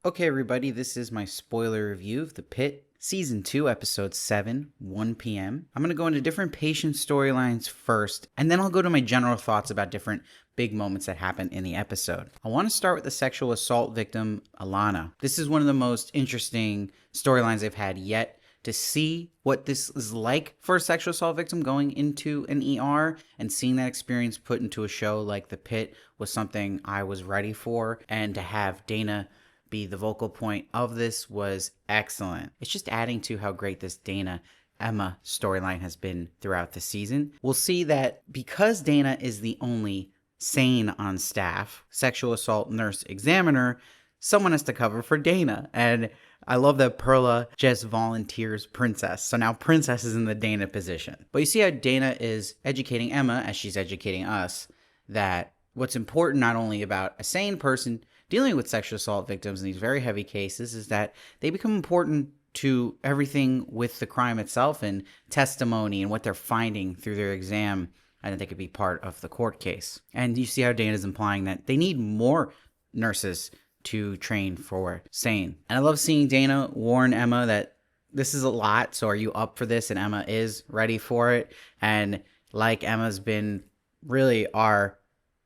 Okay, everybody, this is my spoiler review of The Pitt, Season 2, Episode 7, 1 p.m. I'm going to go into different patient storylines first, and then I'll go to my general thoughts about different big moments that happen in the episode. I want to start with the sexual assault victim, Alana. This is one of the most interesting storylines I've had yet. To see what this is like for a sexual assault victim going into an ER and seeing that experience put into a show like The Pitt was something I was ready for, and to have Dana be the vocal point of this was excellent. It's just adding to how great this Dana Emma storyline has been throughout the season. We'll see that because Dana is the only sane on staff, sexual assault nurse examiner, someone has to cover for Dana. And I love that Perla just volunteers Princess. So now Princess is in the Dana position. But you see how Dana is educating Emma, as she's educating us, that what's important not only about a sane person dealing with sexual assault victims in these very heavy cases is that they become important to everything with the crime itself and testimony and what they're finding through their exam, and that they could be part of the court case. And you see how Dana's implying that they need more nurses to train for sane. And I love seeing Dana warn Emma that this is a lot, so are you up for this? And Emma is ready for it. And like Emma's been really our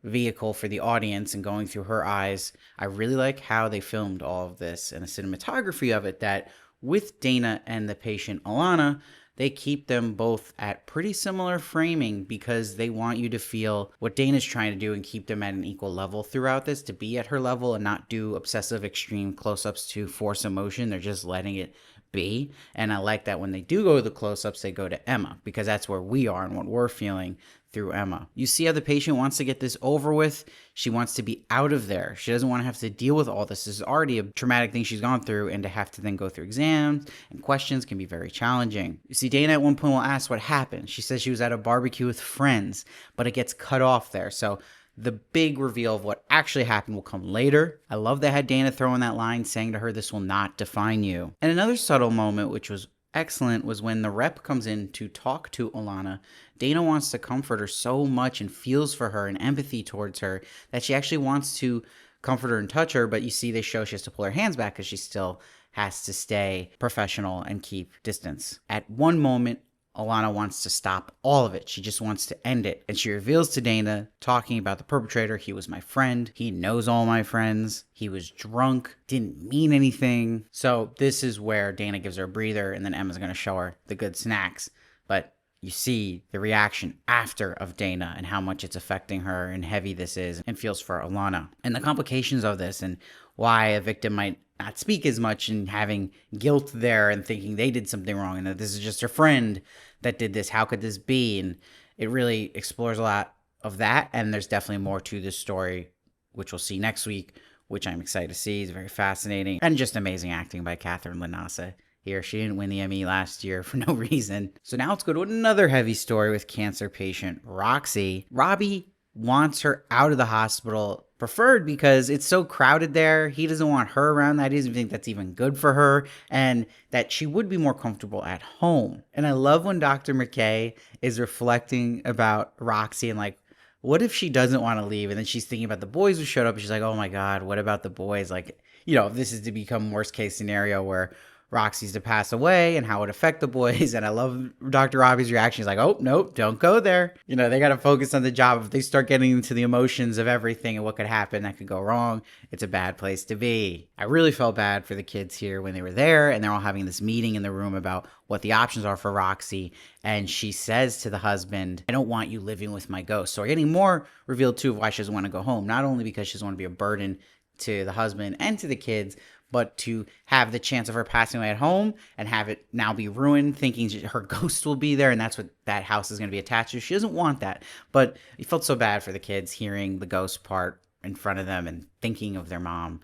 vehicle for the audience and going through her eyes, I really like how they filmed all of this and the cinematography of it, that with Dana and the patient Alana, they keep them both at pretty similar framing because they want you to feel what Dana's trying to do and keep them at an equal level throughout this, to be at her level and not do obsessive extreme close-ups to force emotion. They're just letting it be. And I like that when they do go to the close-ups, they go to Emma, because that's where we are and what we're feeling through Emma. You see how the patient wants to get this over with. She wants to be out of there. She doesn't want to have to deal with all this. This is already a traumatic thing she's gone through, and to have to then go through exams and questions can be very challenging. You see, Dana at one point will ask what happened. She says she was at a barbecue with friends, but it gets cut off there. So the big reveal of what actually happened will come later. I love that had Dana throwing that line saying to her, "This will not define you." And another subtle moment, which was excellent, was when the rep comes in to talk to Alana. Dana wants to comfort her so much and feels for her and empathy towards her that she actually wants to comfort her and touch her, but you see they show she has to pull her hands back because she still has to stay professional and keep distance. At one moment, Alana wants to stop all of it. She just wants to end it. And she reveals to Dana, talking about the perpetrator, "He was my friend. He knows all my friends. He was drunk. Didn't mean anything." So this is where Dana gives her a breather, and then Emma's going to show her the good snacks. But you see the reaction after of Dana and how much it's affecting her and heavy this is and feels for Alana. And the complications of this and why a victim might not speak as much and having guilt there and thinking they did something wrong and that this is just her friend that did this. How could this be? And it really explores a lot of that. And there's definitely more to this story, which we'll see next week, which I'm excited to see. It's very fascinating and just amazing acting by Katherine LaNasa here. She didn't win the Emmy last year for no reason. So now let's go to another heavy story with cancer patient Roxy. Robbie wants her out of the hospital, preferred because it's so crowded there. He doesn't want her around that. He doesn't think that's even good for her, and that she would be more comfortable at home. And I love when Dr. McKay is reflecting about Roxy and like, what if she doesn't want to leave? And then she's thinking about the boys who showed up, and she's like, oh my God, what about the boys? Like, you know, if this is to become worst case scenario where Roxy's to pass away and how it would affect the boys. And I love Dr. Robbie's reaction. He's like, oh, nope, don't go there. You know, they got to focus on the job. If they start getting into the emotions of everything and what could happen that could go wrong, it's a bad place to be. I really felt bad for the kids here when they were there and they're all having this meeting in the room about what the options are for Roxy. And she says to the husband, I don't want you living with my ghost. So we're getting more revealed too of why she doesn't want to go home. Not only because she doesn't want to be a burden to the husband and to the kids, but to have the chance of her passing away at home and have it now be ruined, thinking her ghost will be there and that's what that house is going to be attached to. She doesn't want that. But it felt so bad for the kids hearing the ghost part in front of them and thinking of their mom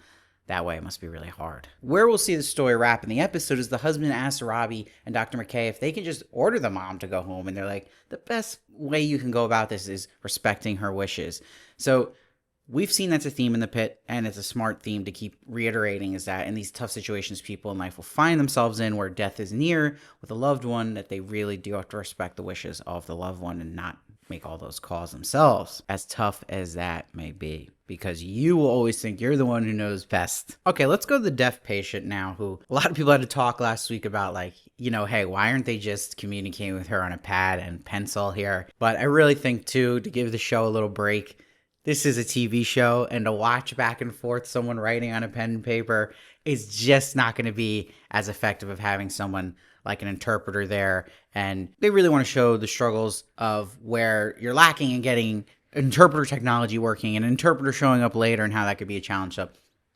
that way. It must be really hard. Where we'll see the story wrap in the episode is the husband asks Robbie and Dr. McKay if they can just order the mom to go home. And they're like, the best way you can go about this is respecting her wishes. So we've seen that's a theme in The Pitt, and it's a smart theme to keep reiterating, is that in these tough situations people in life will find themselves in where death is near with a loved one, that they really do have to respect the wishes of the loved one and not make all those calls themselves, as tough as that may be. because you will always think you're the one who knows best. Okay, let's go to the deaf patient now, who a lot of people had to talk last week about, like, hey, why aren't they just communicating with her on a pad and pencil here? But I really think, too, to give the show a little break, this is a TV show, and to watch back and forth someone writing on a pen and paper is just not going to be as effective of having someone like an interpreter there. And they really want to show the struggles of where you're lacking in getting interpreter technology working and an interpreter showing up later and how that could be a challenge. So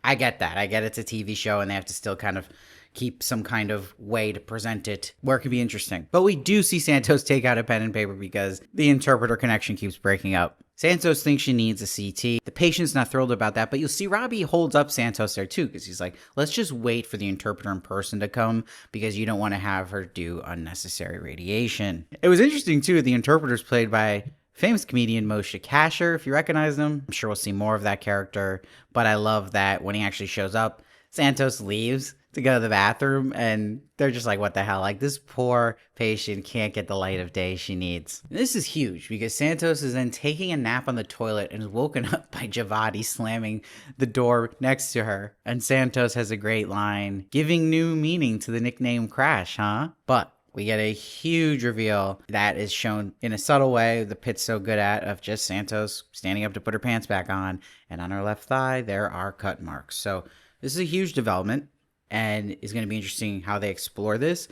I get that. I get it's a TV show and they have to still kind of keep some kind of way to present it where it could be interesting. But we do see Santos take out a pen and paper because the interpreter connection keeps breaking up. Santos thinks she needs a CT. The patient's not thrilled about that, but you'll see Robbie holds up Santos there too, because he's like, let's just wait for the interpreter in person to come because you don't want to have her do unnecessary radiation. It was interesting too, the interpreter's played by famous comedian Moshe Kasher, if you recognize him. I'm sure we'll see more of that character, but I love that when he actually shows up, Santos leaves to go to the bathroom, and they're just like, what the hell? Like, this poor patient can't get the light of day she needs. And this is huge because Santos is then taking a nap on the toilet and is woken up by Javadi slamming the door next to her. And Santos has a great line, giving new meaning to the nickname Crash, huh? But we get a huge reveal that is shown in a subtle way the Pitt's so good at, of just Santos standing up to put her pants back on, and on her left thigh there are cut marks. So this is a huge development, and is going to be interesting how they explore this.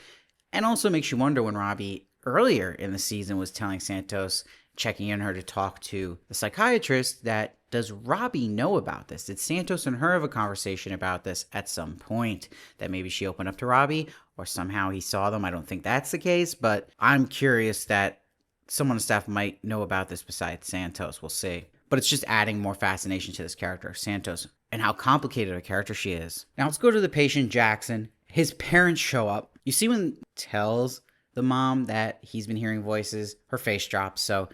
And also makes you wonder when Robbie earlier in the season was telling Santos, checking in her to talk to the psychiatrist, that does Robbie know about this? Did Santos and her have a conversation about this at some point? That maybe she opened up to Robbie or somehow he saw them. I don't think that's the case, but I'm curious that someone on staff might know about this besides Santos. We'll see. But it's just adding more fascination to this character, Santos, and how complicated a character she is. Now let's go to the patient, Jackson. His parents show up. You see when he tells the mom that he's been hearing voices, her face drops. So,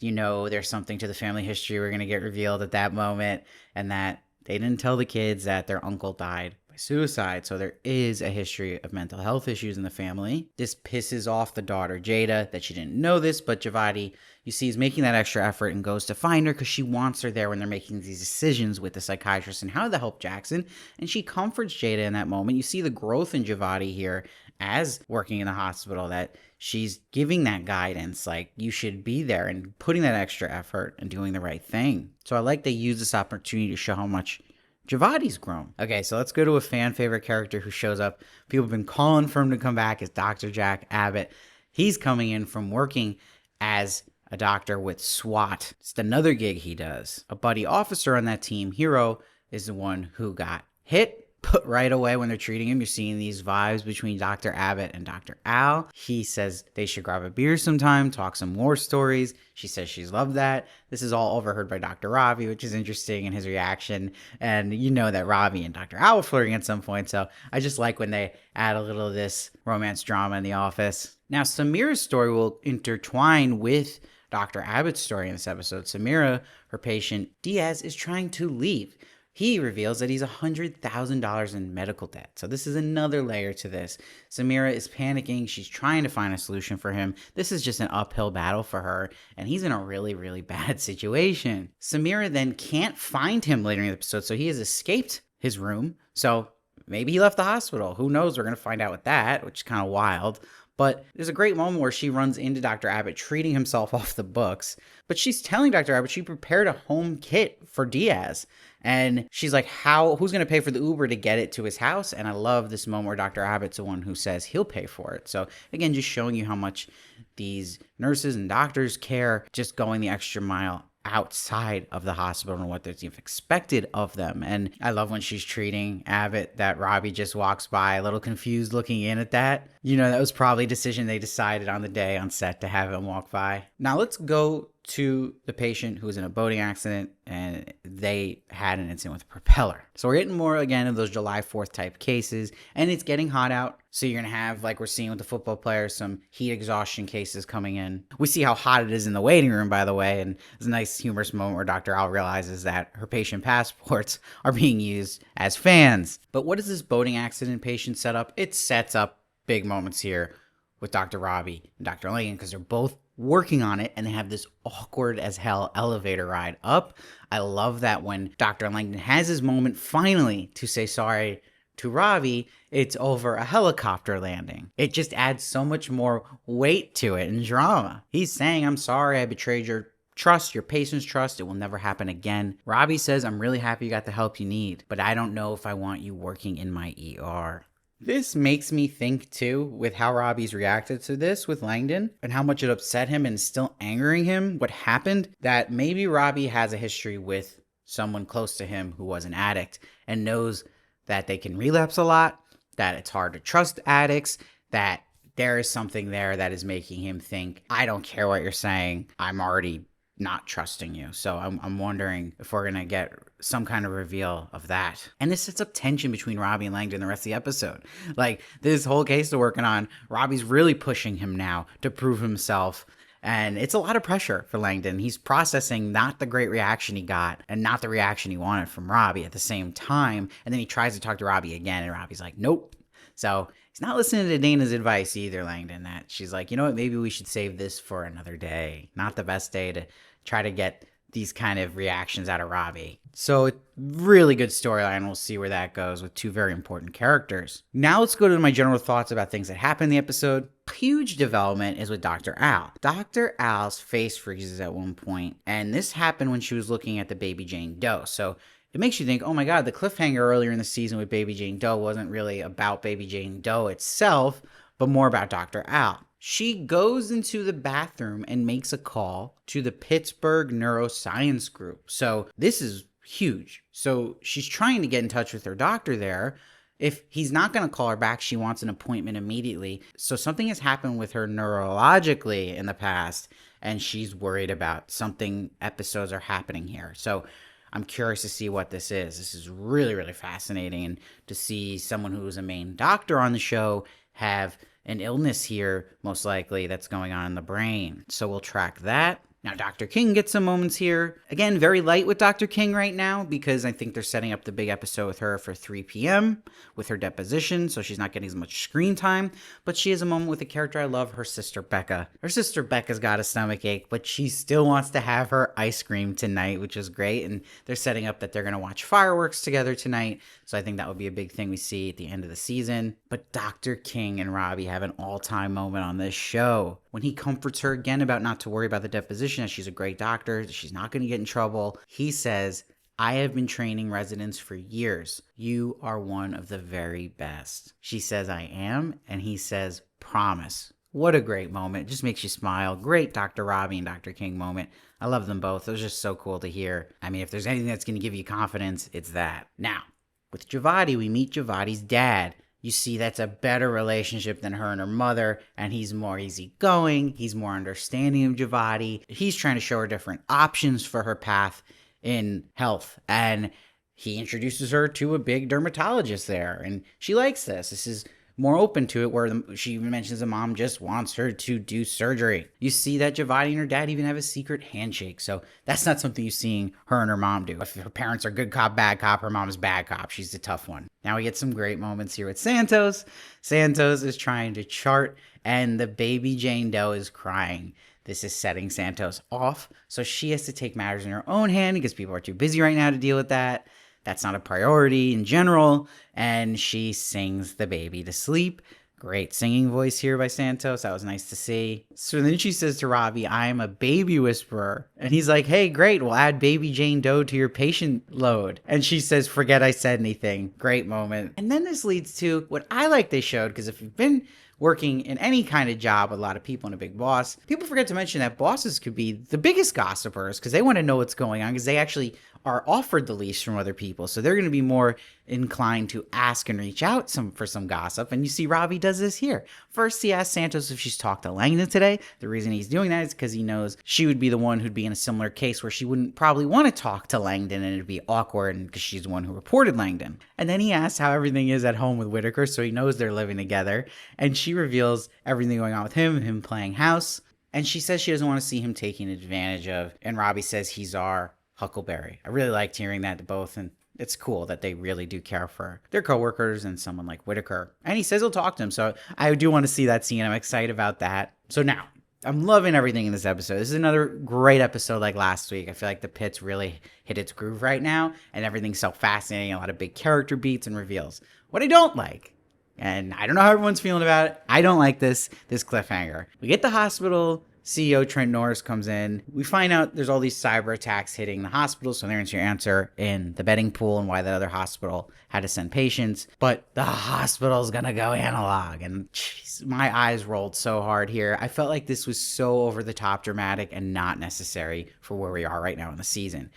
there's something to the family history we're going to get revealed at that moment, and that they didn't tell the kids that their uncle died by suicide. So there is a history of mental health issues in the family. This pisses off the daughter, Jada, that she didn't know this, but Javadi, you see, is making that extra effort and goes to find her because she wants her there when they're making these decisions with the psychiatrist and how to help Jackson. And she comforts Jada in that moment. You see the growth in Javadi here as working in the hospital, that she's giving that guidance, like, you should be there, and putting that extra effort and doing the right thing. So I like they use this opportunity to show how much Javadi's grown. Okay, so let's go to a fan favorite character who shows up. People have been calling for him to come back, is Dr. Jack Abbott. He's coming in from working as a doctor with SWAT. It's another gig he does. A buddy officer on that team, Hero, is the one who got hit. But right away when they're treating him, you're seeing these vibes between Dr. Abbott and Dr. Al. He says they should grab a beer sometime, talk some war stories. She says she's loved that. This is all overheard by Dr. Ravi, which is interesting in his reaction. And you know that Ravi and Dr. Al were flirting at some point. So I just like when they add a little of this romance drama in the office. Now, Samira's story will intertwine with Dr. Abbott's story in this episode. Samira, her patient, Diaz, is trying to leave. He reveals that he's $100,000 in medical debt. So this is another layer to this. Samira is panicking. She's trying to find a solution for him. This is just an uphill battle for her, and he's in a really, really bad situation. Samira then can't find him later in the episode, so he has escaped his room. So maybe he left the hospital. Who knows? We're going to find out with that, which is kind of wild. But there's a great moment where she runs into Dr. Abbott treating himself off the books. But she's telling Dr. Abbott she prepared a home kit for Diaz. And she's like, who's going to pay for the Uber to get it to his house? And I love this moment where Dr. Abbott's the one who says he'll pay for it. So again, just showing you how much these nurses and doctors care, just going the extra mile outside of the hospital and what they're expected of them. And I love when she's treating Abbott that Robbie just walks by a little confused looking in at that. That was probably a decision they decided on the day on set to have him walk by. Now let's go to the patient who was in a boating accident and they had an incident with a propeller. So we're getting more again of those July 4th type cases, and it's getting hot out. So you're going to have, like we're seeing with the football players, some heat exhaustion cases coming in. We see how hot it is in the waiting room, by the way, and there's a nice humorous moment where Dr. Al realizes that her patient passports are being used as fans. But what does this boating accident patient set up? It sets up big moments here with Dr. Robbie and Dr. Lincoln, because they're both working on it, and they have this awkward as hell elevator ride up. I love that when Dr. Langdon has his moment finally to say sorry to Robbie, it's over a helicopter landing. It just adds so much more weight to it and drama. He's saying, I'm sorry, I betrayed your trust, your patient's trust. It will never happen again. Robbie says, I'm really happy you got the help you need, but I don't know if I want you working in my ER. This makes me think, too, with how Robbie's reacted to this with Langdon and how much it upset him and still angering him, what happened, that maybe Robbie has a history with someone close to him who was an addict and knows that they can relapse a lot, that it's hard to trust addicts, that there is something there that is making him think, I don't care what you're saying, I'm already not trusting you. So I'm wondering if we're going to get some kind of reveal of that. And this sets up tension between Robbie and Langdon the rest of the episode. Like, this whole case they're working on, Robbie's really pushing him now to prove himself. And it's a lot of pressure for Langdon. He's processing not the great reaction he got and not the reaction he wanted from Robbie at the same time. And then he tries to talk to Robbie again, and Robbie's like, nope. So he's not listening to Dana's advice either, Langdon, that she's like, you know what, maybe we should save this for another day. Not the best day to try to get these kind of reactions out of Robbie. So really good storyline. We'll see where that goes with two very important characters. Now let's go to my general thoughts about things that happened in the episode. Huge development is with Dr. Al. Dr. Al's face freezes at one point, and this happened when she was looking at the baby Jane Doe. So it makes you think, oh my God, the cliffhanger earlier in the season with baby Jane Doe wasn't really about baby Jane Doe itself, but more about Dr. Al. She goes into the bathroom and makes a call to the Pittsburgh Neuroscience Group. So this is huge. So she's trying to get in touch with her doctor there. If he's not going to call her back, she wants an appointment immediately. So something has happened with her neurologically in the past, and she's worried about something. Episodes are happening here. So I'm curious to see what this is. This is really, really fascinating. And to see someone who is a main doctor on the show have an illness here, most likely, that's going on in the brain. So we'll track that. Now, Dr. King gets some moments here. Again, very light with Dr. King right now because I think they're setting up the big episode with her for 3 p.m. with her deposition, so she's not getting as much screen time. But she has a moment with a character I love, her sister Becca. Her sister Becca's got a stomach ache, but she still wants to have her ice cream tonight, which is great. And they're setting up that they're going to watch fireworks together tonight. So I think that would be a big thing we see at the end of the season. But Dr. King and Robbie have an all-time moment on this show when he comforts her again about not to worry about the deposition, as she's a great doctor, she's not going to get in trouble. He says, I have been training residents for years. You are one of the very best. She says, I am. And he says, promise. What a great moment. It just makes you smile. Great Dr. Robbie and Dr. King moment. I love them both. It was just so cool to hear. I mean, if there's anything that's going to give you confidence, it's that. Now, with Javadi, we meet Javadi's dad. You see that's a better relationship than her and her mother, and he's more easygoing, he's more understanding of Javadi. He's trying to show her different options for her path in health, and he introduces her to a big dermatologist there, and she likes this. This is more open to it, where she even mentions the mom just wants her to do surgery. You see that Javadi and her dad even have a secret handshake, so that's not something you're seeing her and her mom do. If her parents are good cop, bad cop, her mom's bad cop. She's the tough one. Now we get some great moments here with Santos. Santos is trying to chart, and the baby Jane Doe is crying. This is setting Santos off, so she has to take matters in her own hand because people are too busy right now to deal with that. That's not a priority in general, and she sings the baby to sleep. Great singing voice here by Santos. That was nice to see. So then she says to Robbie, I'm a baby whisperer. And he's like, hey, great, we'll add baby Jane Doe to your patient load. And she says, forget I said anything. Great moment. And then this leads to what I like they showed, because if you've been working in any kind of job with a lot of people and a big boss, people forget to mention that bosses could be the biggest gossipers because they want to know what's going on because they actually are offered the least from other people. So they're going to be more inclined to ask and reach out for some gossip. And you see Robbie does this here. First, he asks Santos if she's talked to Langdon today. The reason he's doing that is because he knows she would be the one who'd be in a similar case where she wouldn't probably want to talk to Langdon and it'd be awkward because she's the one who reported Langdon. And then he asks how everything is at home with Whitaker, so he knows they're living together. And she reveals everything going on with him playing house. And she says she doesn't want to see him taken advantage of. And Robbie says he's our Huckleberry. I really liked hearing that to both, and it's cool that they really do care for their coworkers and someone like Whitaker. And he says he'll talk to him, so I do want to see that scene. I'm excited about that. So now, I'm loving everything in this episode. This is another great episode like last week. I feel like the Pitt's really hit its groove right now, and everything's so fascinating. A lot of big character beats and reveals. What I don't like, and I don't know how everyone's feeling about it, I don't like this cliffhanger. We get the hospital. CEO Trent Norris comes in. We find out there's all these cyber attacks hitting the hospital, so there's your answer in the betting pool and why that other hospital had to send patients. But the hospital's gonna go analog, and geez, my eyes rolled so hard here. I felt like this was so over the top dramatic and not necessary for where we are right now in the season.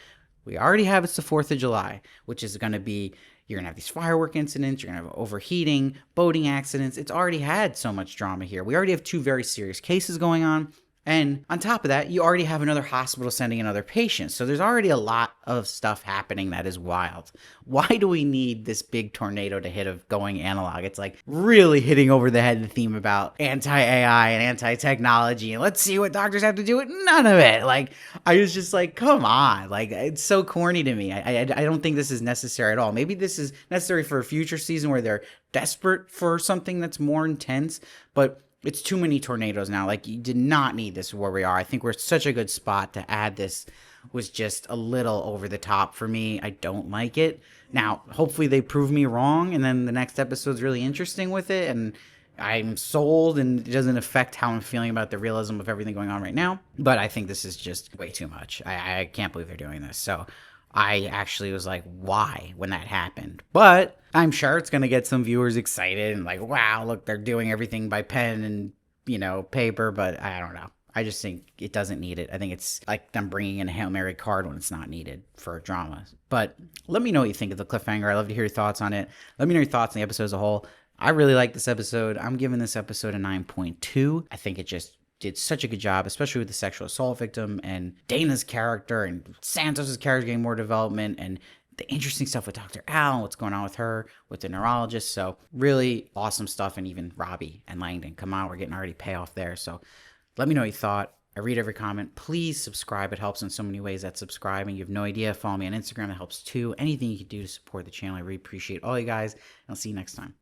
We already have it's the 4th of July, which is gonna be, you're going to have these firework incidents. You're going to have overheating, boating accidents. It's already had so much drama here. We already have 2 very serious cases going on. And on top of that, you already have another hospital sending another patient. So there's already a lot of stuff happening that is wild. Why do we need this big tornado to hit of going analog? It's like really hitting over the head the theme about anti-AI and anti-technology. And let's see what doctors have to do with none of it. Like, I was just like, come on. Like, it's so corny to me. I don't think this is necessary at all. Maybe this is necessary for a future season where they're desperate for something that's more intense. But it's too many tornadoes now. Like, you did not need this where we are. I think we're such a good spot to add this. Was just a little over the top for me. I don't like it. Now, hopefully they prove me wrong, and then the next episode's really interesting with it, and I'm sold, and it doesn't affect how I'm feeling about the realism of everything going on right now. But I think this is just way too much. I can't believe they're doing this. So I actually was like, why when that happened? But I'm sure it's going to get some viewers excited and like, wow, look, they're doing everything by pen and, paper. But I don't know. I just think it doesn't need it. I think it's like them bringing in a Hail Mary card when it's not needed for drama. But let me know what you think of the cliffhanger. I'd love to hear your thoughts on it. Let me know your thoughts on the episode as a whole. I really like this episode. I'm giving this episode a 9.2. I think it just did such a good job, especially with the sexual assault victim and Dana's character and Santos's character getting more development and the interesting stuff with Dr. Al, what's going on with her, with the neurologist. So really awesome stuff. And even Robbie and Langdon. Come on, we're getting already payoff there. So let me know what you thought. I read every comment. Please subscribe. It helps in so many ways. That subscribing. You have no idea. Follow me on Instagram. That helps too. Anything you can do to support the channel. I really appreciate all you guys. And I'll see you next time.